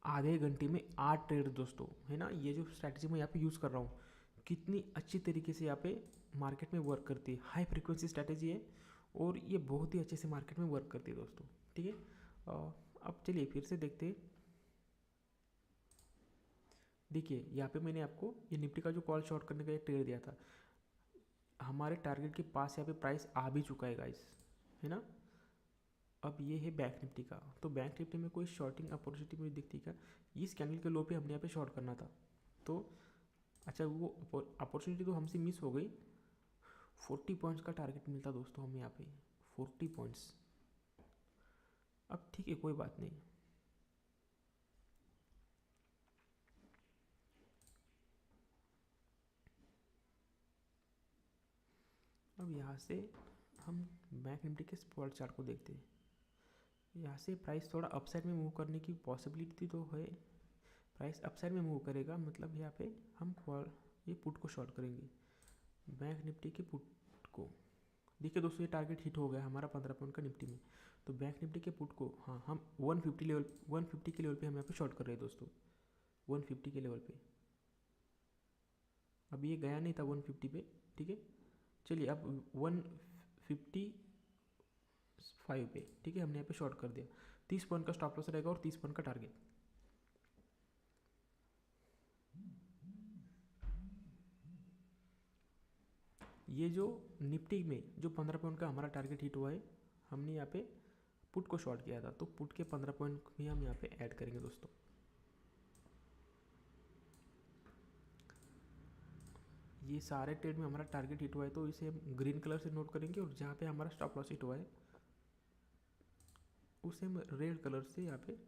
आधे घंटे में 8 ट्रेड दोस्तों, है ना। ये जो स्ट्रैटेजी मैं यहाँ पे यूज़ कर रहा हूँ, कितनी अच्छी तरीके से यहाँ पे मार्केट में वर्क करती है। हाई फ्रिक्वेंसी स्ट्रैटेजी है और ये बहुत ही अच्छे से मार्केट में वर्क करती है दोस्तों, ठीक है। अब चलिए फिर से देखते हैं। देखिए यहाँ पे मैंने आपको ये निफ्टी का जो कॉल शॉर्ट करने का एक ट्रेड दिया था, हमारे टारगेट के पास यहाँ पे प्राइस आ भी चुका है गाइस, है ना। अब ये है बैंक निफ्टी का। तो बैंक निफ्टी में कोई शॉर्टिंग अपॉर्चुनिटी मुझे दिखती क्या, इस कैंडल के लो पे हमने यहाँ पे शॉर्ट करना था। तो अच्छा वो अपॉर्चुनिटी तो हमसे मिस हो गई। 40 पॉइंट्स का टारगेट मिलता दोस्तों हमें यहाँ पे, 40 पॉइंट्स। अब ठीक है, कोई बात नहीं। अब यहाँ से हम बैंक निफ्टी के स्पॉट चार्ट को देखते हैं। यहाँ से प्राइस थोड़ा अपसाइड में मूव करने की पॉसिबिलिटी तो है। प्राइस अपसाइड में मूव करेगा, मतलब यहाँ पे हम ये पुट को शॉर्ट करेंगे, बैंक निफ्टी के पुट को। देखिए दोस्तों, ये टारगेट हिट हो गया हमारा 15 पॉइंट का निफ्टी में। तो बैंक निफ्टी के पुट को, हाँ, हम 150 के लेवल पे हम यहाँ पे शॉर्ट कर रहे हैं दोस्तों, 150 के लेवल पे। अब ये गया नहीं था 150 पे, ठीक है। चलिए अब 155 पे, ठीक है, हमने यहाँ पे शॉर्ट कर दिया। 30 पॉइंट का स्टॉप लॉस रहेगा और 30 पॉइंट का टारगेट। ये जो निफ्टी में जो 15 पॉइंट का हमारा टारगेट हिट हुआ है, हमने यहाँ पे पुट को शॉर्ट किया था, तो पुट के 15 पॉइंट भी हम यहाँ पे ऐड करेंगे दोस्तों। ये सारे ट्रेड में हमारा टारगेट हिट हुआ है, तो इसे हम ग्रीन कलर से नोट करेंगे, और जहाँ पे हमारा स्टॉप लॉस हिट हुआ है उसे हम रेड कलर से यहाँ पे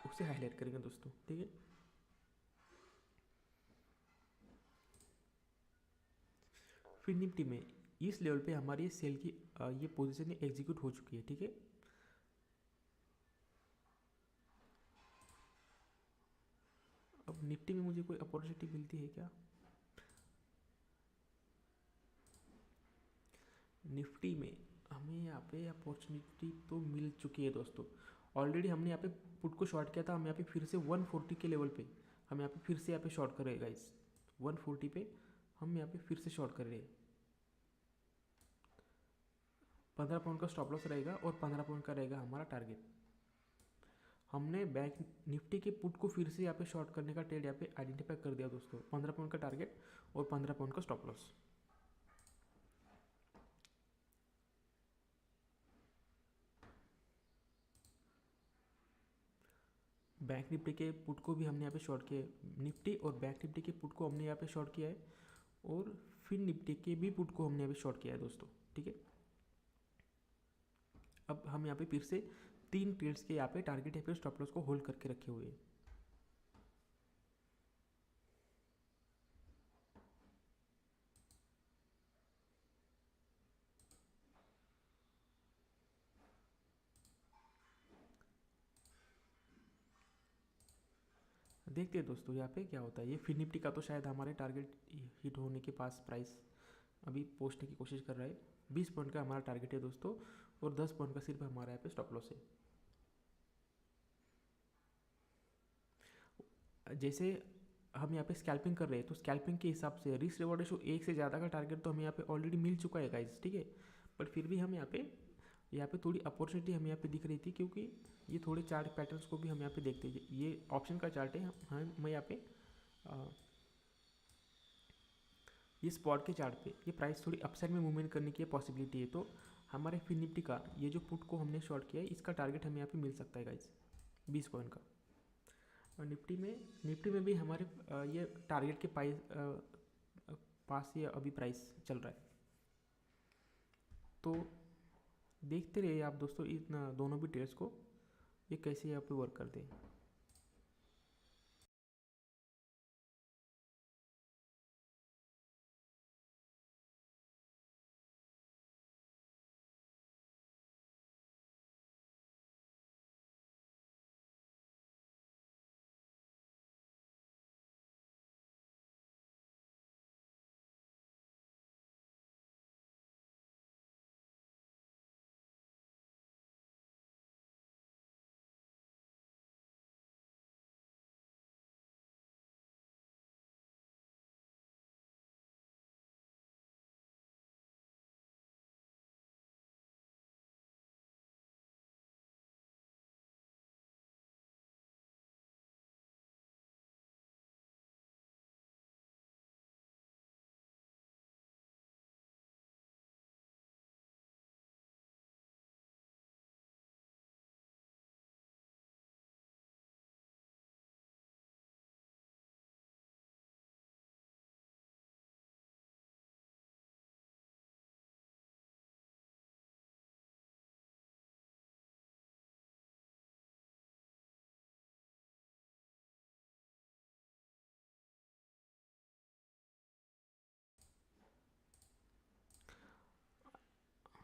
उसे हाईलाइट करेंगे दोस्तों, ठीक है। फिर निफ्टी में इस लेवल पे हमारी सेल की ये पोजीशन एग्जीक्यूट हो चुकी है, ठीक है। अब निफ्टी में मुझे कोई अपॉर्चुनिटी मिलती है क्या? निफ्टी में हमें यहाँ पे अपॉर्चुनिटी तो मिल चुकी है दोस्तों। ऑलरेडी हमने यहाँ पे पुट को शॉर्ट किया था, हम यहाँ पे फिर से 140 के लेवल पे हम यहाँ पे फिर से यहाँ पे शॉर्ट कर रहे हैं गाइस। 140 पे हम यहाँ पे फिर से शॉर्ट कर रहे हैं। 15 पॉइंट का स्टॉप लॉस रहेगा और 15 पॉइंट का रहेगा हमारा टारगेट। हमने बैंक निफ्टी के पुट को फिर से यहाँ पे शॉर्ट करने का ट्रेड यहाँ पे आइडेंटिफाई कर दिया दोस्तों। 15 पॉइंट का टारगेट और 15 पॉइंट का स्टॉप लॉस। बैंक निफ्टी के पुट को भी हमने यहाँ पे शॉर्ट किया है। निफ्टी और बैंक निफ्टी के पुट को हमने यहाँ पे शॉर्ट किया है, और फिर निफ्टी के भी पुट को हमने यहाँ पे शॉर्ट किया है दोस्तों, ठीक है। अब हम यहाँ पे फिर से 3 ट्रेड्स के यहाँ पे टारगेट या फिर स्टॉप लॉस को होल्ड करके रखे हुए हैं। देखते हैं दोस्तों यहाँ पे क्या होता है। ये फिर निफ्टी का तो शायद हमारे टारगेट हिट होने के पास प्राइस अभी पहुँचने की कोशिश कर रहा है। 20 पॉइंट का हमारा टारगेट है दोस्तों, और 10 पॉइंट का सिर्फ हमारा यहाँ पे स्टॉप लॉस है। जैसे हम यहाँ पे स्कैल्पिंग कर रहे हैं, तो स्कैल्पिंग के हिसाब से रिस्क रिवॉर्ड रेशो 1 से ज़्यादा का टारगेट तो हमें यहाँ पे ऑलरेडी मिल चुका है गाइस, ठीक है। बट फिर भी हम यहाँ पे थोड़ी अपॉर्चुनिटी हमें यहाँ पे दिख रही थी, क्योंकि ये थोड़े चार्ट पैटर्न्स को भी हम यहाँ पे देखते हैं। ये ऑप्शन का चार्ट है, मैं यहाँ पे ये स्पॉट के चार्ट पे ये प्राइस थोड़ी अपसाइड में मूवमेंट करने की पॉसिबिलिटी है। तो हमारे फिर निफ्टी का ये जो पुट को हमने शॉर्ट किया है, इसका टारगेट हमें यहाँ पे मिल सकता है गाइस, 20 पॉइंट का। और निफ्टी में भी हमारे ये टारगेट के पास ये अभी प्राइस चल रहा है। तो देखते रहिए आप दोस्तों इन दोनों भी ट्रेड्स को, ये कैसे यहाँ पे वर्क करते हैं।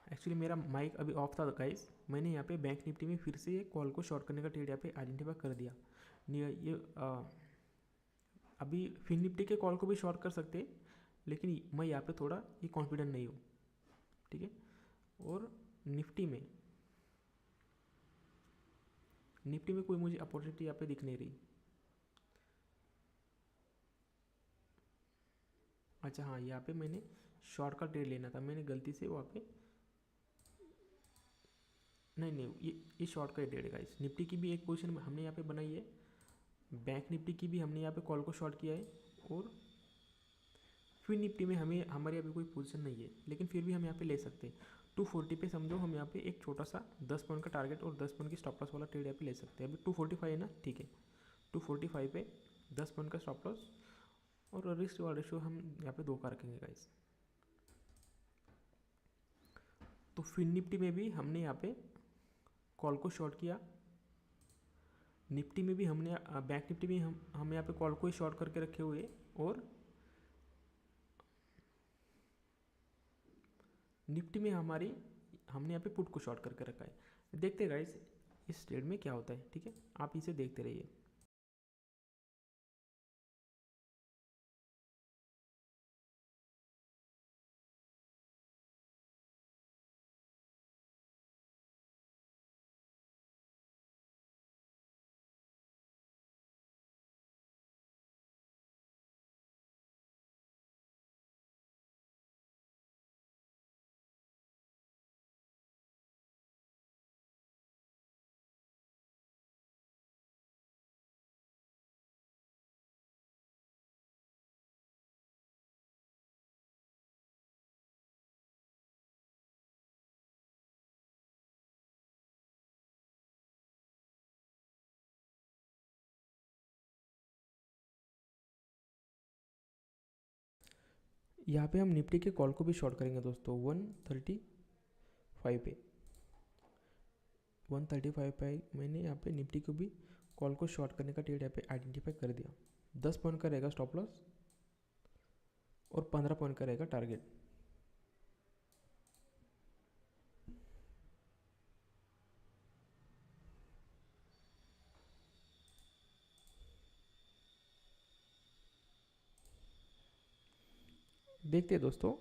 एक्चुअली मेरा माइक अभी ऑफ था गाइस। मैंने यहाँ पे बैंक निफ्टी में फिर से कॉल को शॉर्ट करने का ट्रेड यहाँ पे आइडेंटिफाई कर दिया। ये अभी फिर निफ्टी के कॉल को भी शॉर्ट कर सकते हैं, लेकिन मैं यहाँ पे थोड़ा ये कॉन्फिडेंट नहीं हूँ, ठीक है। और निफ्टी में कोई मुझे अपॉर्चुनिटी यहाँ पे दिख नहीं रही। अच्छा हाँ, यहाँ पे मैंने शॉर्ट का ट्रेड लेना था, मैंने गलती से वहाँ पे नहीं नहीं, ये शॉर्ट का ट्रेड है गाइस। निफ्टी की भी एक पोजीशन हमने यहाँ पे बनाई है, बैंक निफ्टी की भी हमने यहाँ पे कॉल को शॉर्ट किया है, और फिर निफ्टी में हमें हमारे अभी कोई पोजीशन नहीं है, लेकिन फिर भी हम यहाँ पे ले सकते हैं। 240 पे समझो हम यहाँ पे एक छोटा सा 10 पॉइंट का टारगेट और 10 पॉइंट की स्टॉप लॉस वाला ट्रेड यहाँ पे ले सकते हैं। अभी 245 है ना, ठीक है, 245 पे 10 पॉइंट का स्टॉप लॉस और रिस्क वाला रेशियो हम यहाँ पे 2 का रखेंगे गाइस। तो फिर निफ्टी में भी हमने यहाँ पे कॉल को शॉर्ट किया, निफ्टी में भी हमने बैंक निफ्टी में हम यहाँ पे कॉल को ही शॉर्ट करके रखे हुए, और निफ्टी में हमने यहाँ पे पुट को शॉर्ट करके रखा है। देखते हैं गाइस इस ट्रेड में क्या होता है, ठीक है, आप इसे देखते रहिए। यहाँ पे हम निफ्टी के कॉल को भी शॉर्ट करेंगे दोस्तों 135 पे। 135 पे मैंने यहाँ पे निफ्टी को भी कॉल को शॉर्ट करने का ट्रेड यहाँ पे आइडेंटिफाई कर दिया। 10 पॉइंट का रहेगा स्टॉप लॉस और 15 पॉइंट का रहेगा टारगेट। देखते हैं दोस्तों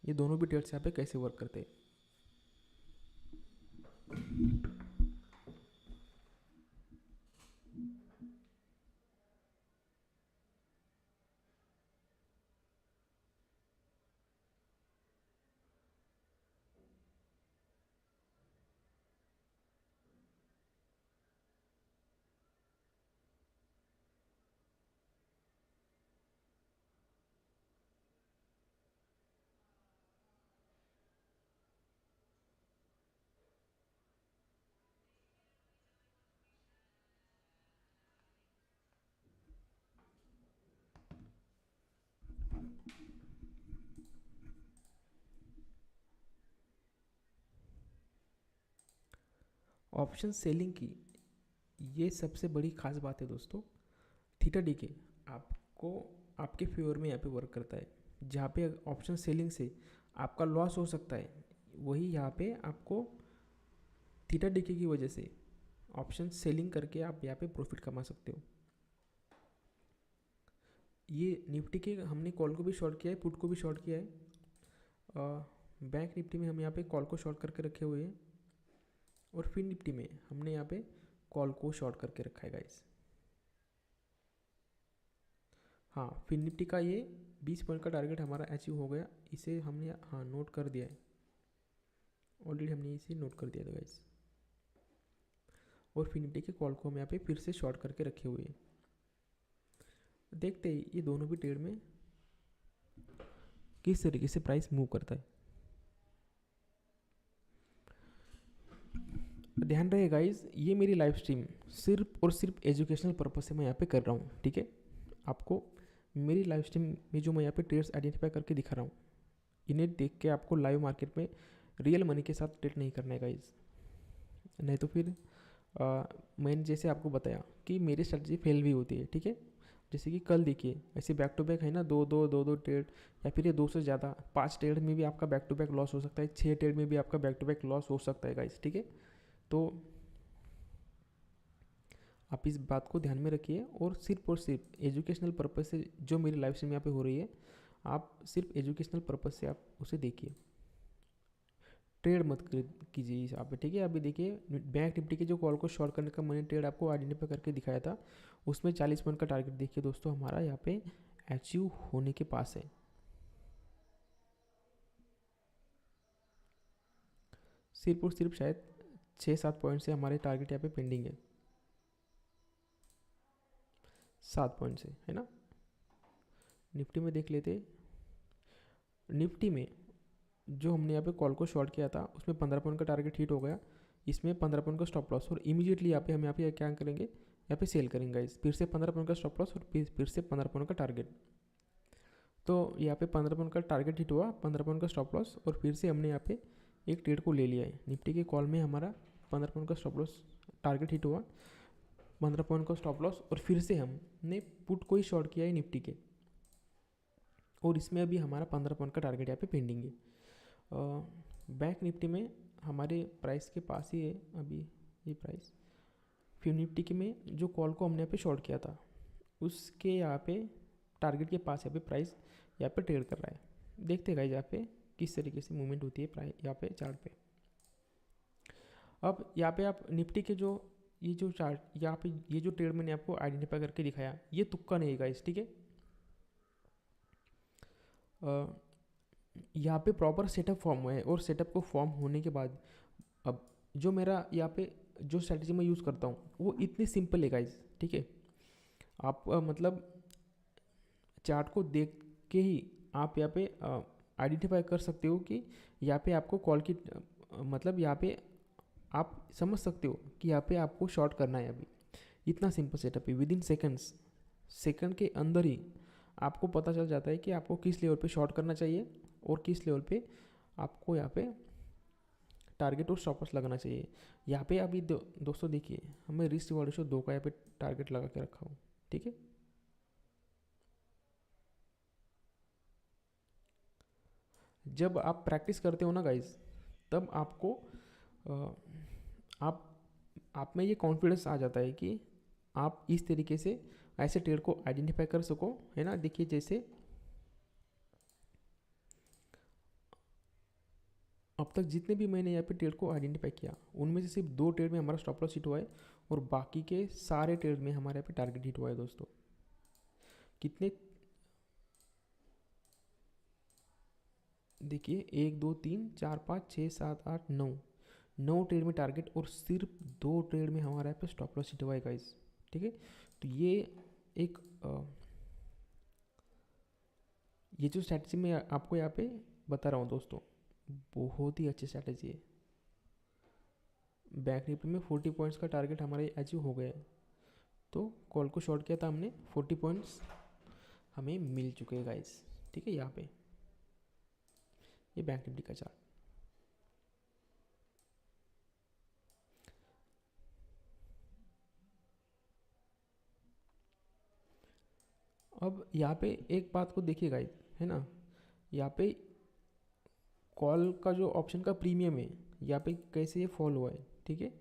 ये दोनों भी ट्रेड्स यहाँ पे कैसे वर्क करते हैं। ऑप्शन सेलिंग की ये सबसे बड़ी खास बात है दोस्तों। थीटा डी के आपको आपके फेवर में यहाँ पे वर्क करता है। जहाँ पे ऑप्शन सेलिंग से आपका लॉस हो सकता है, वही यहाँ पे आपको थीटा डी की वजह से ऑप्शन सेलिंग करके आप यहाँ पे प्रॉफिट कमा सकते हो। ये निफ्टी के हमने कॉल को भी शॉर्ट किया है, पुट को भी शॉर्ट किया है। बैंक निफ्टी में हम यहाँ पे कॉल को शॉर्ट करके रखे हुए हैं, और फिर निफ्टी में हमने यहाँ पे कॉल को शॉर्ट करके रखा है गाइस। हाँ, फिर निफ्टी का ये 20 पॉइंट का टारगेट हमारा अचीव हो गया, इसे हमने हाँ नोट कर दिया है, ऑलरेडी हमने इसे नोट कर दिया था गाइस। और फिर निफ्टी के कॉल को हम यहाँ पे फिर से शॉर्ट करके रखे हुए हैं। देखते हैं ये दोनों भी ट्रेड में किस तरीके से प्राइस मूव करता है। ध्यान रहे गाइस, ये मेरी लाइव स्ट्रीम सिर्फ और सिर्फ एजुकेशनल पर्पज से मैं यहाँ पे कर रहा हूँ, ठीक है। आपको मेरी लाइव स्ट्रीम में जो मैं यहाँ पे ट्रेड्स आइडेंटिफाई करके दिखा रहा हूँ, इन्हें देख के आपको लाइव मार्केट में रियल मनी के साथ ट्रेड नहीं करना है गाइस। नहीं तो फिर मैंने जैसे आपको बताया कि मेरी स्ट्रेटजी फेल भी होती है, ठीक है। जैसे कि कल देखिए ऐसे बैक टू बैक है ना, दो ट्रेड, या फिर ये 2 से ज़्यादा 5 ट्रेड में भी आपका बैक टू बैक लॉस हो सकता है, 6 ट्रेड में भी आपका बैक टू बैक लॉस हो सकता है गाइस, ठीक है। तो आप इस बात को ध्यान में रखिए, और सिर्फ एजुकेशनल पर्पज़ से जो मेरी लाइफ स्ट्रीम यहाँ पे हो रही है, आप सिर्फ एजुकेशनल पर्पज़ से आप उसे देखिए, ट्रेड मत कीजिए इस आप, ठीक है। अभी देखिए बैंक निफ्टी के जो कॉल को शॉर्ट करने का मैंने ट्रेड आपको आइडेंटिफाई करके दिखाया था, उसमें 40 पॉइंट का टारगेट देखिए दोस्तों हमारा यहाँ पे अचीव होने के पास है। सिर्फ और सिर्फ शायद 6-7 पॉइंट से हमारे टारगेट यहाँ पे पेंडिंग है, 7 पॉइंट से, है ना। निफ्टी में देख लेते। निफ्टी में जो हमने यहाँ पे कॉल को शॉर्ट किया था उसमें 15 पॉइंट का टारगेट हिट हो गया, इसमें 15 पॉइंट का स्टॉप लॉस, और इमीडिएटली हम यहाँ पे क्या करेंगे, यहाँ पे सेल करेंगे गाइस। फिर से 15 पॉइंट का स्टॉप लॉस और फिर से 15 पॉइंट का टारगेट। तो यहाँ पे 15 पॉइंट का टारगेट हिट हुआ, 15 पॉइंट का स्टॉप लॉस, और फिर से हमने यहाँ पे एक ट्रेड को ले लिया है। निफ्टी के कॉल में हमारा 15 पॉइंट का स्टॉप लॉस टारगेट हिट हुआ, 15 पॉइंट का स्टॉप लॉस, और फिर से हमने पुट को ही शॉर्ट किया है निफ्टी के, और इसमें अभी हमारा 15 पॉइंट का टारगेट यहाँ पे पेंडिंग है। बैंक निफ्टी में हमारे प्राइस के पास ही है अभी ये प्राइस। फिर निफ्टी के में जो कॉल को हमने यहाँ पे शॉर्ट किया था उसके यहाँ पे टारगेट के पास यहाँ पे प्राइस यहाँ पे ट्रेड कर रहा है। देखते हैं गाइस यहाँ पे किस तरीके से मूवमेंट होती है प्राइस यहाँ पे चार्ट पे। अब यहाँ पे आप निफ्टी के जो ये जो चार्ट यहाँ पे ये जो ट्रेड मैंने आपको आइडेंटिफाई करके दिखाया, ये तुक्का नहीं है गाइस, ठीक है। यहाँ पे प्रॉपर सेटअप फॉर्म हुआ है, और सेटअप को फॉर्म होने के बाद अब जो मेरा यहाँ पे जो स्ट्रैटेजी मैं यूज़ करता हूँ वो इतनी सिंपल है गाइस, ठीक है। आप मतलब चार्ट को देख के ही आप यहाँ पे आइडेंटिफाई कर सकते हो कि यहाँ पे आपको कॉल की मतलब यहाँ पे आप समझ सकते हो कि यहाँ पे आपको शॉर्ट करना है। अभी इतना सिंपल सेटअप है, विद इन सेकंड के अंदर ही आपको पता चल जाता है कि आपको किस लेवल पे शॉर्ट करना चाहिए और किस लेवल पे आपको यहाँ पे टारगेट और स्टॉप लॉस लगाना चाहिए। यहाँ पे अभी दोस्तों देखिए, हमें रिस्क रिवॉर्ड रेशियो 2 का यहाँ पे टारगेट लगा के रखा हूँ, ठीक है। जब आप प्रैक्टिस करते हो ना गाइज, तब आपको आप में ये कॉन्फिडेंस आ जाता है कि आप इस तरीके से ऐसे ट्रेड को आइडेंटिफाई कर सको, है ना। देखिए जैसे अब तक जितने भी मैंने यहाँ पे ट्रेड को आइडेंटिफाई किया उनमें से सिर्फ 2 ट्रेड में हमारा स्टॉप लॉस हिट हुआ है, और बाकी के सारे ट्रेड में हमारे यहाँ पे टारगेट हिट हुआ है दोस्तों। कितने, देखिए 1 2 3 4 5 6 7 8 9 ट्रेड में टारगेट, और सिर्फ 2 ट्रेड में हमारे यहाँ पे स्टॉप लॉस हिट हुआ है गाइस, ठीक है। तो ये एक ये जो स्ट्रैटेजी मैं आपको यहाँ पे बता रहा हूँ दोस्तों, बहुत ही अच्छी स्ट्रैटेजी है। बैंक निफ्टी में 40 पॉइंट्स का टारगेट हमारे अचीव हो गया है, तो कॉल को शॉर्ट किया था हमने, 40 पॉइंट्स हमें मिल चुके हैं गाइस, ठीक है। यहाँ पे ये बैंक निफ्टी का चार्ट। अब यहाँ पे एक बात को देखिए गाइस, है ना, यहाँ पे कॉल का जो ऑप्शन का प्रीमियम है यहाँ पे कैसे ये फॉल हुआ है, ठीक है।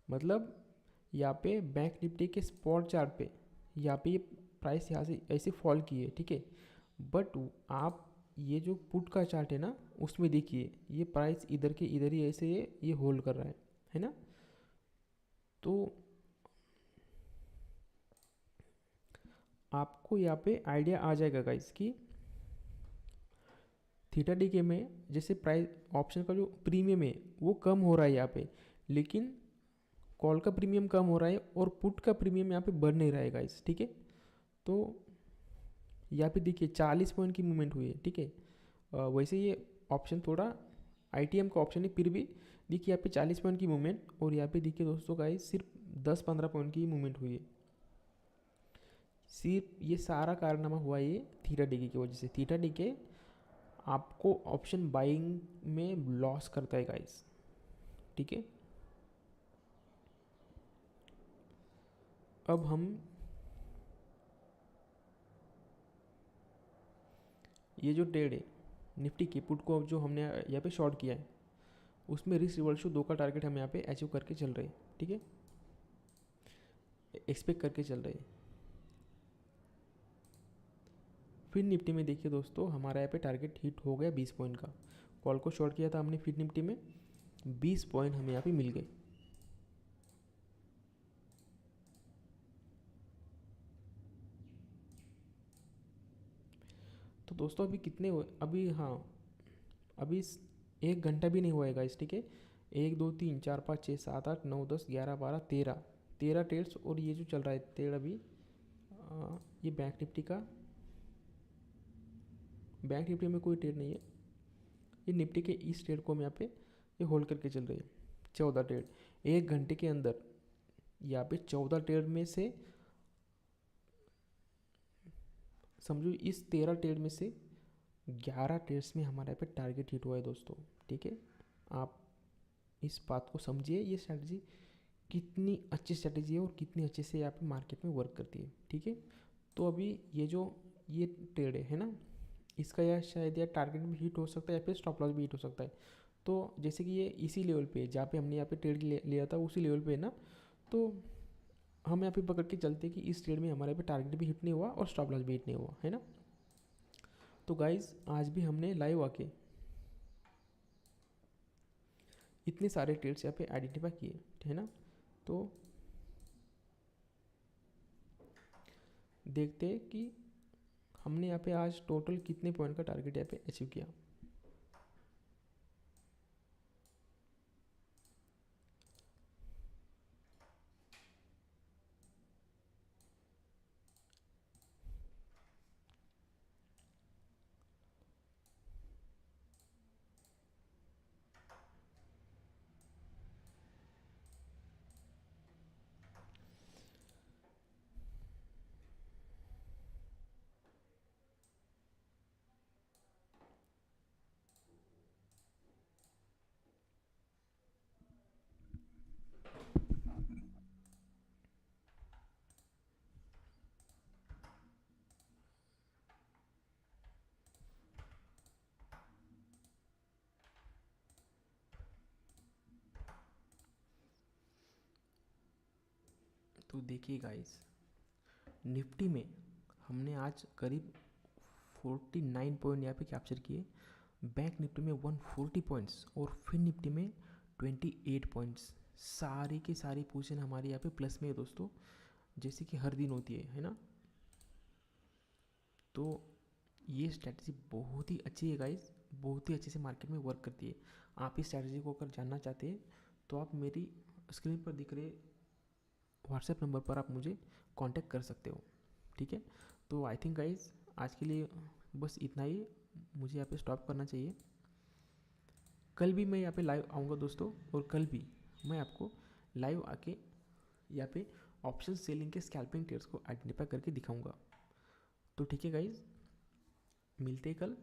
मतलब यहाँ पे बैंक निफ्टी के स्पॉट चार्ट पे यहाँ पे ये प्राइस यहाँ से ऐसे फॉल की है, ठीक है। बट आप ये जो पुट का चार्ट है ना, उसमें देखिए ये प्राइस इधर के इधर ही ऐसे ये होल्ड कर रहा है ना। तो आपको यहाँ पे आइडिया आ जाएगा गाइस कि थीटा डी के में जैसे प्राइस ऑप्शन का जो प्रीमियम है वो कम हो रहा है यहाँ पे, लेकिन कॉल का प्रीमियम कम हो रहा है और पुट का प्रीमियम यहाँ पे बढ़ नहीं रहा है गाइस, ठीक है। तो यहाँ पे देखिए 40 पॉइंट की मूवमेंट हुई है, ठीक है। वैसे ये ऑप्शन थोड़ा आईटीएम का ऑप्शन है, फिर भी देखिए यहाँ पे 40 पॉइंट की मूवमेंट, और यहाँ पे देखिए दोस्तों गाइस सिर्फ 10-15 पॉइंट की मूवमेंट हुई है। सिर्फ ये सारा कारनामा हुआ ये थीटा डी की वजह से। थीटा डी के आपको ऑप्शन बाइंग में लॉस करता है गाइस, ठीक है। अब हम ये जो ट्रेड है निफ्टी की पुट को जो हमने यहाँ पे शॉर्ट किया है उसमें रिस्क रिवॉर्ड रेशियो 2 का टारगेट हम यहाँ पे अचीव करके चल रहे हैं, ठीक है, एक्सपेक्ट करके चल रहे हैं। फिर निफ्टी में देखिए दोस्तों हमारा यहाँ पे टारगेट हिट हो गया 20 पॉइंट का। कॉल को शॉर्ट किया था हमने फिर निफ्टी में, 20 पॉइंट हमें यहाँ पे मिल गए। तो दोस्तों अभी कितने हुए, अभी हाँ अभी 1 घंटा भी नहीं हुआ है गाइस, ठीक है। 1 2 3 4 5 6 7 8 9 10 11 12 13 13 ट्रेड्स। और ये जो चल रहा है ट्रेड अभी, ये बैंक निफ्टी में कोई ट्रेड नहीं है, ये निफ्टी के इस ट्रेड को हम यहाँ पे ये होल्ड करके चल रही है। 14 ट्रेड 1 घंटे के अंदर, यहाँ पे 14 ट्रेड में से समझो इस 13 ट्रेड में से 11 ट्रेड्स में हमारे यहाँ पे टारगेट हिट हुआ है दोस्तों। ठीक है, आप इस बात को समझिए, ये स्ट्रैटेजी कितनी अच्छी स्ट्रैटेजी है और कितनी अच्छे से यहाँ पे मार्केट में वर्क करती है। ठीक है, तो अभी ये ट्रेड है ना, इसका या शायद या टारगेट भी हिट हो सकता है या फिर स्टॉप लॉस भी हिट हो सकता है। तो जैसे कि ये इसी लेवल पे है जहाँ पे हमने यहाँ पे ट्रेड लिया था, उसी लेवल पे है ना, तो हम यहाँ पे पकड़ के चलते हैं कि इस ट्रेड में हमारे पे टारगेट भी हिट नहीं हुआ और स्टॉप लॉस भी हिट नहीं हुआ है ना। तो गाइज आज भी हमने लाइव आके इतने सारे ट्रेड्स यहाँ पे आइडेंटिफाई किए है ना। तो देखते हैं कि हमने यहाँ पे आज टोटल कितने पॉइंट का टारगेट यहाँ पे अचीव किया। तो देखिए गाइस, निफ्टी में हमने आज करीब 49 पॉइंट यहाँ पे कैप्चर किए, बैंक निफ्टी में 140 पॉइंट्स और फिन निफ्टी में 28 पॉइंट्स। सारी की सारी पोजीशन हमारी यहाँ पे प्लस में है दोस्तों, जैसे कि हर दिन होती है ना। तो ये स्ट्रैटेजी बहुत ही अच्छी है गाइस, बहुत ही अच्छे से मार्केट में वर्क करती है। आप इस स्ट्रैटेजी को अगर जानना चाहते हैं तो आप मेरी स्क्रीन पर दिख रहे व्हाट्सएप नंबर पर आप मुझे कांटेक्ट कर सकते हो। ठीक है, तो आई थिंक गाइस आज के लिए बस इतना ही, मुझे यहाँ पे स्टॉप करना चाहिए। कल भी मैं यहाँ पे लाइव आऊँगा दोस्तों, और कल भी मैं आपको लाइव आके यहाँ पे ऑप्शन सेलिंग के स्कैल्पिंग ट्रेड्स को आइडेंटिफाई करके दिखाऊंगा। तो ठीक है गाइज, मिलते हैं कल।